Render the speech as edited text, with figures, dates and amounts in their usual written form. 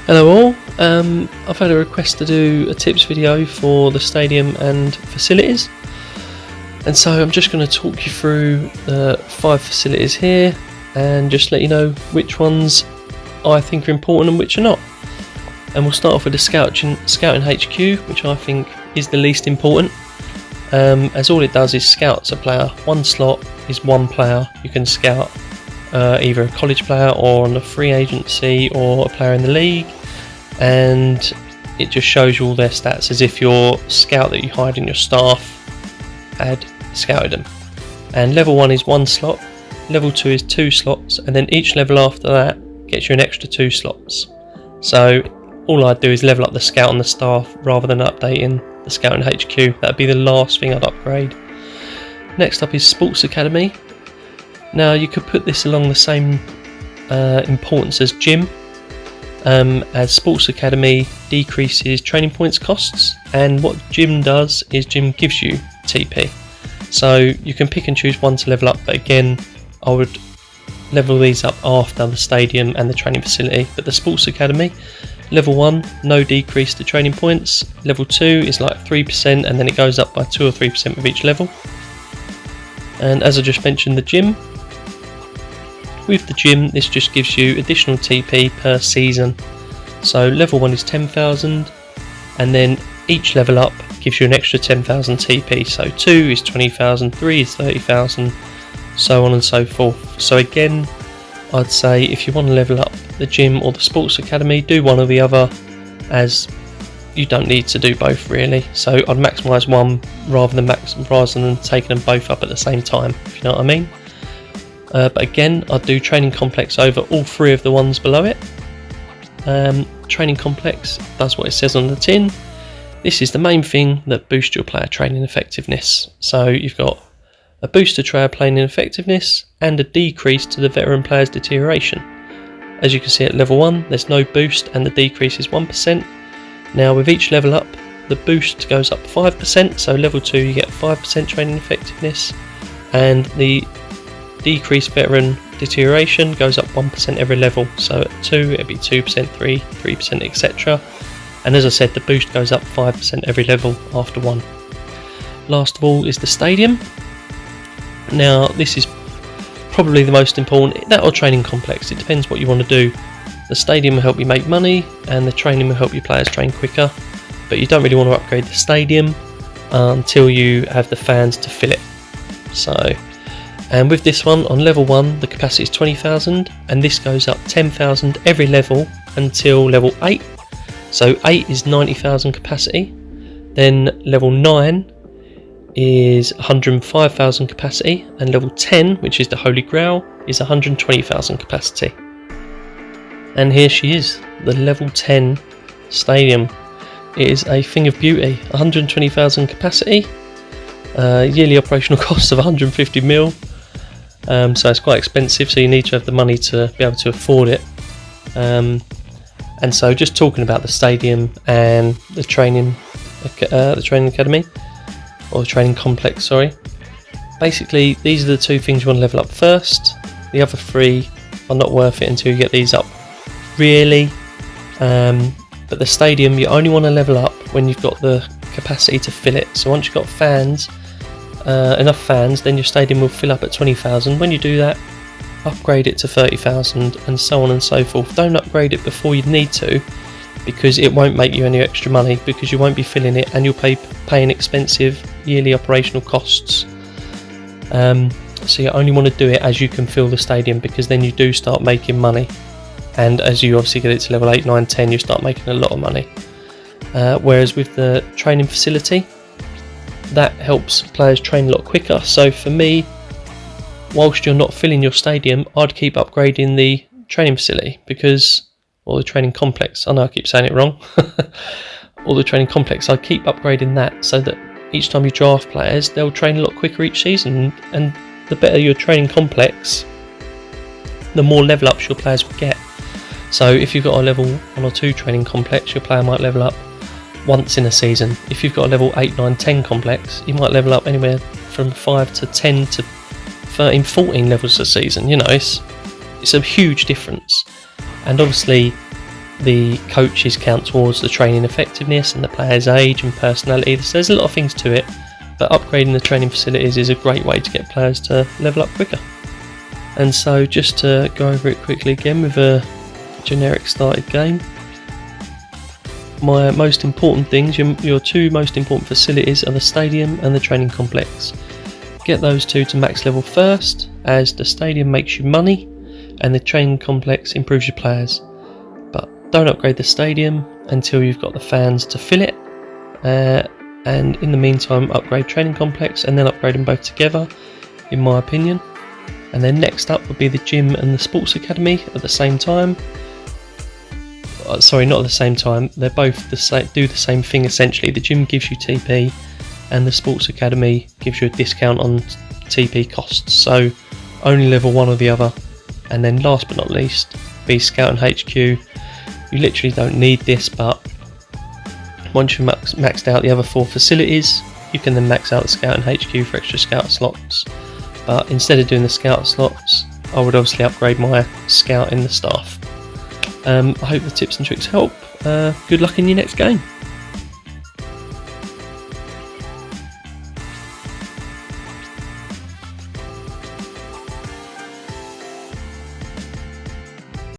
Hello all, I've had a request to do a tips video for the stadium and facilities, and so I'm just going to talk you through the 5 facilities here and just let you know which ones I think are important and which are not. And we'll start off with the scouting HQ, which I think is the least important, as all it does is scouts a player. One slot is one player you can scout, either a college player or on a free agency or a player in the league, and it just shows you all their stats as if your scout that you hired in your staff had scouted them. And level 1 is 1 slot, level 2 is 2 slots, and then each level after that gets you an extra 2 slots. So all I'd do is level up the scout and the staff rather than updating the scouting HQ. That'd be the last thing I'd upgrade. Next up is Sports Academy. Now you could put this along the same importance as gym, as Sports Academy decreases training points costs, and what gym does is gym gives you TP. So you can pick and choose one to level up, but again I would level these up after the stadium and the training facility. But the Sports Academy, level 1 no decrease to training points, level 2 is like 3%, and then it goes up by 2 or 3% with each level. And as I just mentioned, the gym, with the gym this just gives you additional TP per season. So level 1 is 10,000, and then each level up gives you an extra 10,000 TP. So 2 is 20,000, 3 is 30,000, so on and so forth. So again, I'd say if you want to level up the gym or the Sports Academy, do one or the other, as you don't need to do both really. So I'd maximise one rather than taking them both up at the same time, if you know what I mean. But again, I'd do training complex over all 3 of the ones below it. Training complex does what it says on the tin. This is the main thing that boosts your player training effectiveness. So you've got a boost to player training effectiveness and a decrease to the veteran player's deterioration. As you can see at level 1 there's no boost and the decrease is 1%. Now with each level up the boost goes up 5%, so level 2 you get 5% training effectiveness, and the decreased veteran deterioration goes up 1% every level. So at 2 it'd be 2%, 3%, etc. And as I said, the boost goes up 5% every level after 1. Last of all is the stadium. Now this is probably the most important, that or training complex, it depends what you want to do. The stadium will help you make money and the training will help your players train quicker, but you don't really want to upgrade the stadium until you have the fans to fill it. And with this one, on level 1 the capacity is 20,000, and this goes up 10,000 every level until level 8. So 8 is 90,000 capacity, then level 9 is 105,000 capacity, and level 10, which is the Holy Grail, is 120,000 capacity. And here she is, the level 10 stadium. It is a thing of beauty. 120,000 capacity, yearly operational costs of 150 mil. So it's quite expensive, so you need to have the money to be able to afford it. And so just talking about the stadium and the training academy, or the training complex, sorry. Basically these are the 2 things you want to level up first. The other 3 are not worth it until you get these up really. But the stadium you only want to level up when you've got the capacity to fill it. So once you've got fans, enough fans, then your stadium will fill up at 20,000. When you do that, upgrade it to 30,000 and so on and so forth. Don't upgrade it before you need to, because it won't make you any extra money, because you won't be filling it and you'll paying expensive yearly operational costs. So you only want to do it as you can fill the stadium, because then you do start making money, and as you obviously get it to level 8, 9, 10 you start making a lot of money. Whereas with the training facility, that helps players train a lot quicker. So for me, whilst you're not filling your stadium, I'd keep upgrading the training facility, or the training complex, I know I keep saying it wrong, or the training complex, I'd keep upgrading that so that each time you draft players they'll train a lot quicker each season, and the better your training complex, the more level ups your players will get. So if you've got a level 1 or 2 training complex, your player might level up once in a season. If you've got a level 8, 9, 10 complex, you might level up anywhere from 5 to 10 to 13, 14 levels a season. You know, it's a huge difference. And obviously the coaches count towards the training effectiveness and the player's age and personality. So there's a lot of things to it, but upgrading the training facilities is a great way to get players to level up quicker. And so just to go over it quickly again with a generic started game, my most important things, your two most important facilities are the stadium and the training complex. Get those two to max level first, as the stadium makes you money and the training complex improves your players. But don't upgrade the stadium until you've got the fans to fill it, and in the meantime upgrade training complex and then upgrade them both together, in my opinion. And then next up would be the gym and the sports academy at the same time. Sorry, not at the same time, they're both do the same thing essentially. The gym gives you TP and the sports academy gives you a discount on TP costs, so only level one or the other. And then last but not least, be Scout and HQ. You literally don't need this, but once you've maxed out the other four facilities, you can then max out the Scout and HQ for extra Scout slots. But instead of doing the Scout slots, I would obviously upgrade my Scout in the staff. I hope the tips and tricks help. Good luck in your next game.